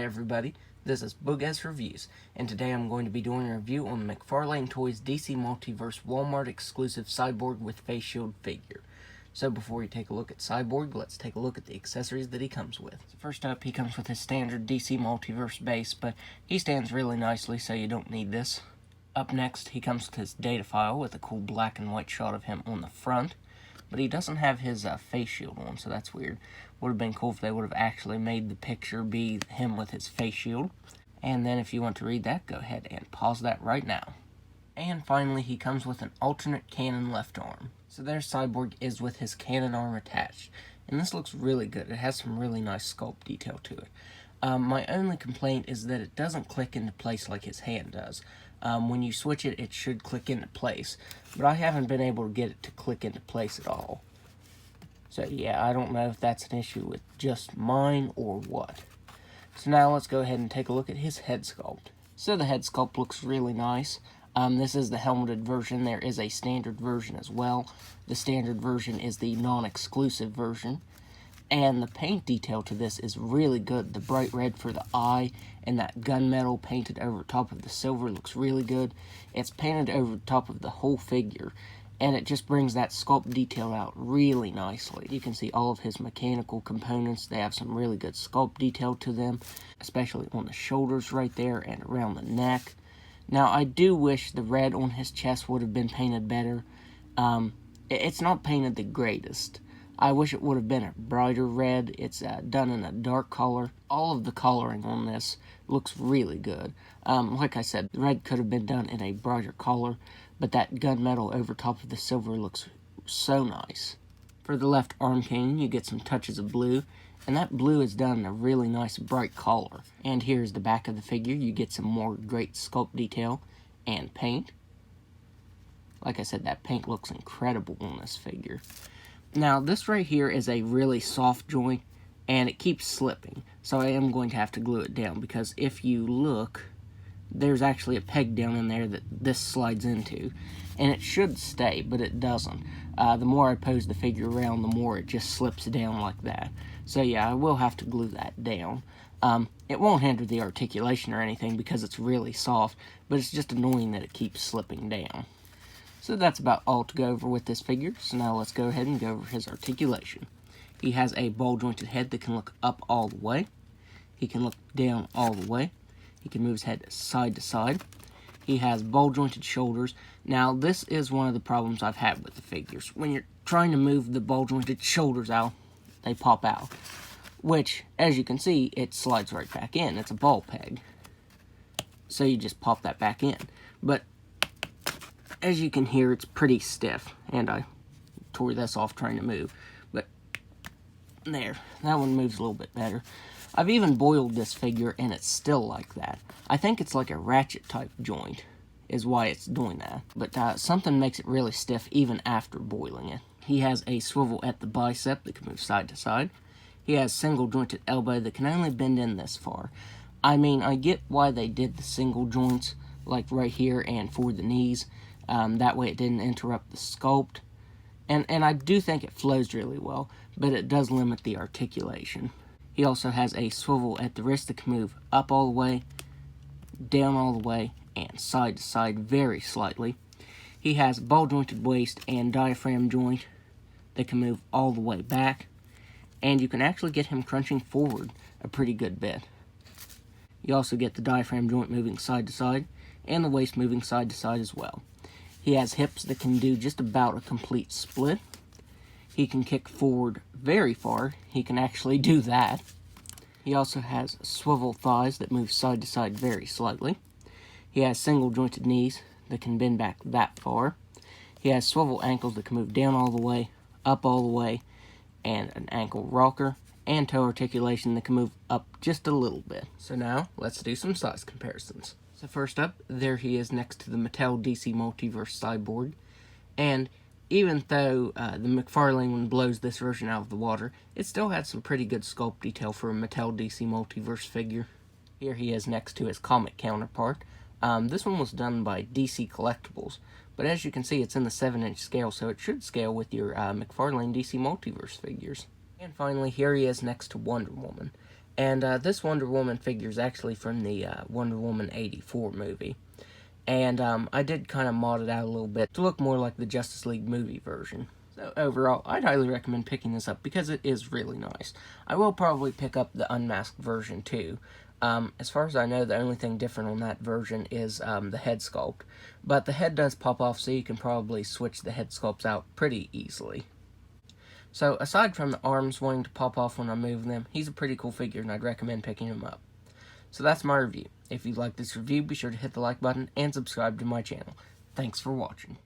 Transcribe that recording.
everybody, this is Boogaz Reviews, and today I'm going to be doing a review on the McFarlane Toys DC Multiverse Walmart exclusive Cyborg with face shield figure. So before we take a look at Cyborg, let's take a look at the accessories that he comes with. So first up, he comes with his standard DC Multiverse base, but he stands really nicely, so you don't need this. Up next, he comes with his data file with a cool black and white shot of him on the front. But he doesn't have his face shield on, so that's weird. Would have been cool if they would have actually made the picture be him with his face shield. And then if you want to read that, go ahead and pause that right now. And finally, he comes with an alternate Canon left arm. So there Cyborg is with his Canon arm attached. And this looks really good. It has some really nice sculpt detail to it. My only complaint is that it doesn't click into place like his hand does. When you switch it, it should click into place, but I haven't been able to get it to click into place at all. So yeah, I don't know if that's an issue with just mine or what. So now let's go ahead and take a look at his head sculpt. So the head sculpt looks really nice. This is the helmeted version. There is a standard version as well. The standard version is the non-exclusive version. And the paint detail to this is really good. The bright red for the eye and that gunmetal painted over top of the silver looks really good. It's painted over top of the whole figure, and it just brings that sculpt detail out really nicely. You can see all of his mechanical components. They have some really good sculpt detail to them, especially on the shoulders right there and around the neck. Now, I do wish the red on his chest would have been painted better. It's not painted the greatest. I wish it would have been a brighter red. It's done in a dark color. All of the coloring on this looks really good. Like I said, the red could have been done in a brighter color, but that gunmetal over top of the silver looks so nice. For the left arm cane, you get some touches of blue, and that blue is done in a really nice bright color. And here's the back of the figure. You get some more great sculpt detail and paint. Like I said, that paint looks incredible on this figure. Now, this right here is a really soft joint, and it keeps slipping, so I am going to have to glue it down, because if you look, there's actually a peg down in there that this slides into, and it should stay, but it doesn't. The more I pose the figure around, the more it just slips down like that. So yeah, I will have to glue that down. It won't hinder the articulation or anything, because it's really soft, but it's just annoying that it keeps slipping down. So that's about all to go over with this figure, so now let's go ahead and go over his articulation. He has a ball-jointed head that can look up all the way. He can look down all the way. He can move his head side to side. He has ball-jointed shoulders. Now, this is one of the problems I've had with the figures. When you're trying to move the ball-jointed shoulders out, they pop out. Which, as you can see, it slides right back in. It's a ball peg. So you just pop that back in. But as you can hear, it's pretty stiff, and I tore this off trying to move, but there, that one moves a little bit better. I've even boiled this figure, and it's still like that. I think it's like a ratchet type joint is why it's doing that, but something makes it really stiff even after boiling it. He has a swivel at the bicep that can move side to side. He has single jointed elbow that can only bend in this far. I mean, I get why they did the single joints, like right here and for the knees. That way it didn't interrupt the sculpt. And I do think it flows really well, but it does limit the articulation. He also has a swivel at the wrist that can move up all the way, down all the way, and side to side very slightly. He has ball-jointed waist and diaphragm joint that can move all the way back, and you can actually get him crunching forward a pretty good bit. You also get the diaphragm joint moving side to side, and the waist moving side to side as well. He has hips that can do just about a complete split. He can kick forward very far. He can actually do that. He also has swivel thighs that move side to side very slightly. He has single jointed knees that can bend back that far. He has swivel ankles that can move down all the way, up all the way, and an ankle rocker, and toe articulation that can move up just a little bit. So now, let's do some size comparisons. So first up, there he is next to the Mattel DC Multiverse Cyborg, and even though the McFarlane one blows this version out of the water, it still had some pretty good sculpt detail for a Mattel DC Multiverse figure. Here he is next to his comic counterpart. This one was done by DC Collectibles, but as you can see, it's in the 7-inch scale, so it should scale with your McFarlane DC Multiverse figures. And finally, here he is next to Wonder Woman. And this Wonder Woman figure is actually from the Wonder Woman 84 movie. And I did kind of mod it out a little bit to look more like the Justice League movie version. So overall, I'd highly recommend picking this up because it is really nice. I will probably pick up the unmasked version too. As far as I know, the only thing different on that version is the head sculpt. But the head does pop off, so you can probably switch the head sculpts out pretty easily. So aside from the arms wanting to pop off when I move them, he's a pretty cool figure and I'd recommend picking him up. So that's my review. If you like this review, be sure to hit the like button and subscribe to my channel. Thanks for watching.